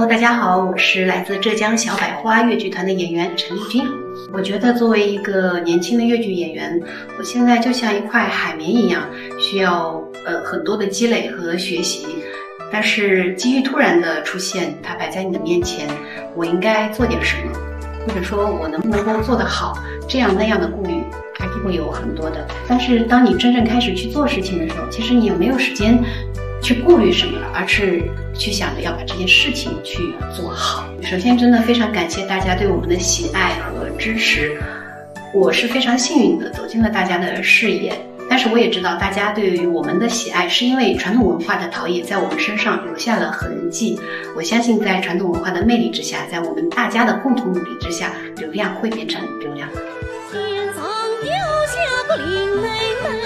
Hello， 大家好，我是来自浙江小百花越剧团的演员陈丽君。我觉得作为一个年轻的越剧演员，我现在就像一块海绵一样，需要很多的积累和学习。但是机遇突然的出现，它摆在你的面前，我应该做点什么，或者说我能不能够做得好，这样那样的顾虑还是会有很多的。但是当你真正开始去做事情的时候，其实你也没有时间去顾虑什么了，而是去想着要把这件事情去做好。首先真的非常感谢大家对我们的喜爱和支持，我是非常幸运的走进了大家的视野，但是我也知道大家对于我们的喜爱是因为传统文化的陶冶在我们身上留下了痕迹。我相信在传统文化的魅力之下，在我们大家的共同努力之下，流量会变成流量。天上掉下个林妹妹，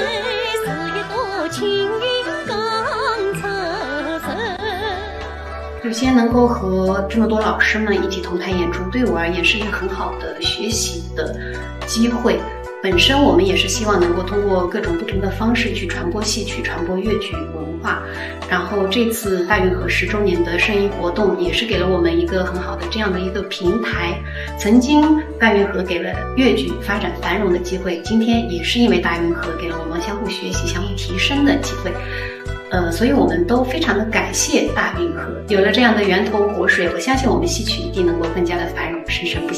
是一朵青云刚侧身。首先能够和这么多老师们一起同台演出，对我而言是一个很好的学习的机会。本身我们也是希望能够通过各种不同的方式去传播戏曲、传播越剧文化。然后这次大运河10周年的盛艺活动也是给了我们一个很好的这样的一个平台。曾经大运河给了越剧发展繁荣的机会，今天也是因为大运河给了我们相互学习、相互提升的机会。所以我们都非常的感谢大运河，有了这样的源头活水，我相信我们戏曲一定能够更加的繁荣，生生不息。